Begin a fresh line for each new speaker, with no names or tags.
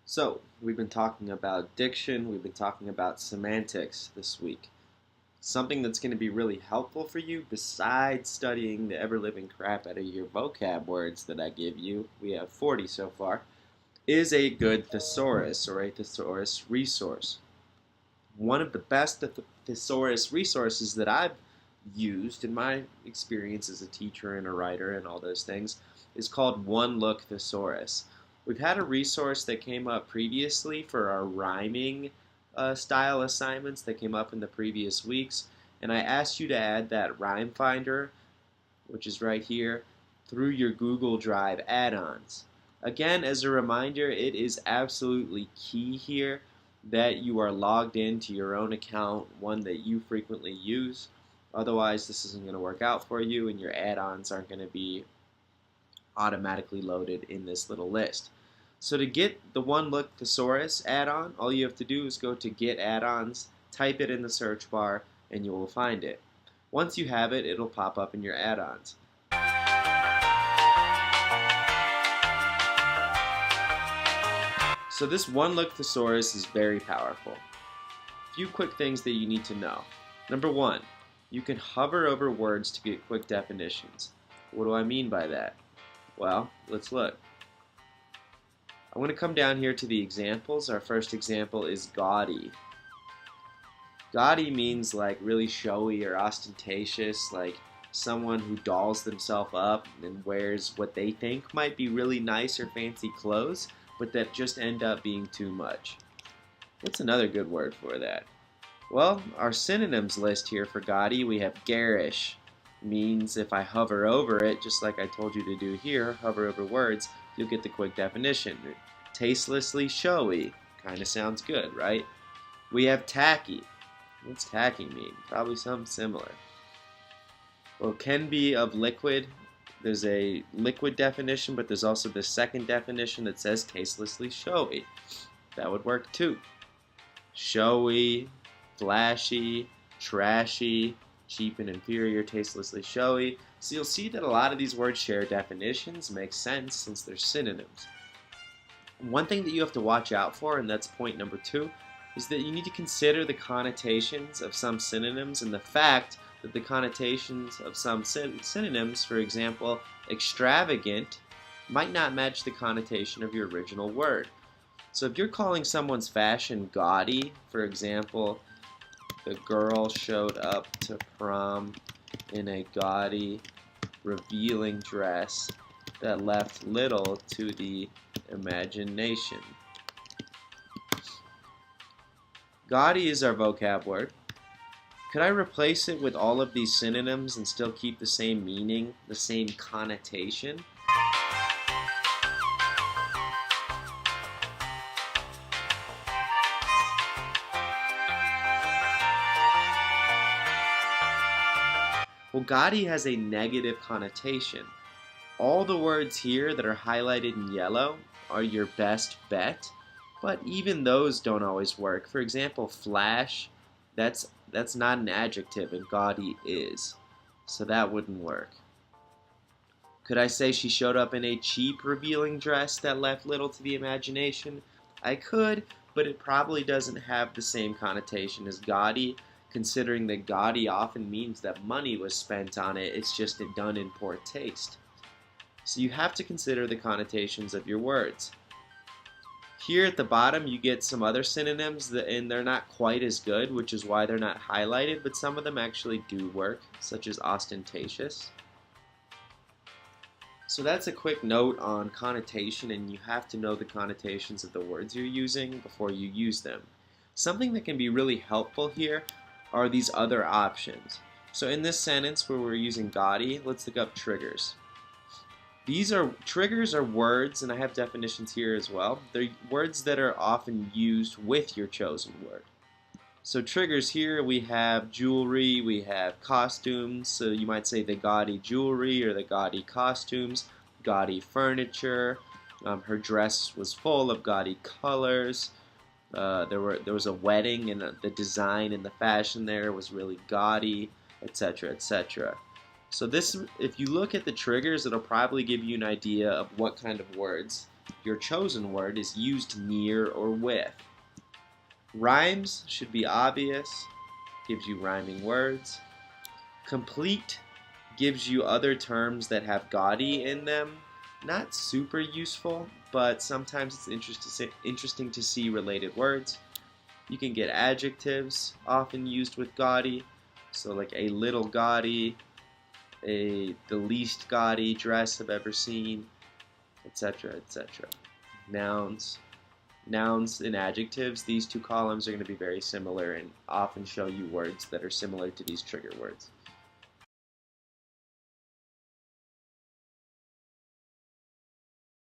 So, we've been talking about diction, we've been talking about semantics this week. Something that's going to be really helpful for you, besides studying the ever living crap out of your vocab words that I give you, we have 40 so far, is a good thesaurus or a thesaurus resource. One of the best thesaurus resources that I've used in my experience as a teacher and a writer and all those things is called OneLook Thesaurus. We've had a resource that came up previously for our rhyming style assignments that came up in the previous weeks, and I asked you to add that rhyme finder, which is right here, through your Google Drive add-ons. Again, as a reminder, it is absolutely key here that you are logged into your own account, one that you frequently use. Otherwise, this isn't going to work out for you, and your add-ons aren't going to be automatically loaded in this little list. So to get the OneLook Thesaurus add-on, all you have to do is go to Get Add-ons, type it in the search bar, and you will find it. Once you have it, it'll pop up in your add-ons. So this OneLook Thesaurus is very powerful. A few quick things that you need to know. Number one, you can hover over words to get quick definitions. What do I mean by that? Well, let's look. I'm going to come down here to the examples. Our first example is gaudy. Gaudy means like really showy or ostentatious, like someone who dolls themselves up and wears what they think might be really nice or fancy clothes, but that just end up being too much. What's another good word for that? Well, our synonyms list here for gaudy, we have garish. Means if I hover over it, just like I told you to do here, hover over words, you'll get the quick definition. Tastelessly showy. Kind of sounds good, right? We have tacky. What's tacky mean? Probably something similar. Well, can be of liquid. There's a liquid definition, but there's also the second definition that says tastelessly showy. That would work too. Showy, flashy, trashy, cheap and inferior, tastelessly showy. So you'll see that a lot of these words share definitions, make sense since they're synonyms. One thing that you have to watch out for, and that's point number 2, is that you need to consider the connotations of some synonyms and the fact that the connotations of some synonyms, for example, extravagant, might not match the connotation of your original word. So if you're calling someone's fashion gaudy, for example, the girl showed up to prom in a gaudy, revealing dress that left little to the imagination. Gaudy is our vocab word. Could I replace it with all of these synonyms and still keep the same meaning, the same connotation? Well, gaudy has a negative connotation. All the words here that are highlighted in yellow are your best bet, but even those don't always work. For example, flash, that's not an adjective, and gaudy is. So that wouldn't work. Could I say she showed up in a cheap, revealing dress that left little to the imagination? I could, but it probably doesn't have the same connotation as gaudy, considering that gaudy often means that money was spent on it, it's just done in poor taste. So you have to consider the connotations of your words. Here at the bottom you get some other synonyms, and they're not quite as good, which is why they're not highlighted, but some of them actually do work, such as ostentatious. So that's a quick note on connotation, and you have to know the connotations of the words you're using before you use them. Something that can be really helpful here are these other options. So in this sentence where we're using gaudy, let's look up triggers. Triggers are words, and I have definitions here as well. They're words that are often used with your chosen word. So triggers here, we have jewelry, we have costumes, so you might say the gaudy jewelry or the gaudy costumes, gaudy furniture, her dress was full of gaudy colors, there was a wedding and the design and the fashion there was really gaudy, etc., etc. So this, if you look at the triggers, it'll probably give you an idea of what kind of words Your chosen word is used near or with. Rhymes should be obvious, gives you rhyming words. Complete gives you other terms that have gaudy in them. Not super useful, but sometimes it's interesting to see related words. You can get adjectives often used with gaudy, so like a little gaudy, the least gaudy dress I've ever seen, etc., etc. Nouns. Nouns and adjectives, these two columns are going to be very similar and often show you words that are similar to these trigger words.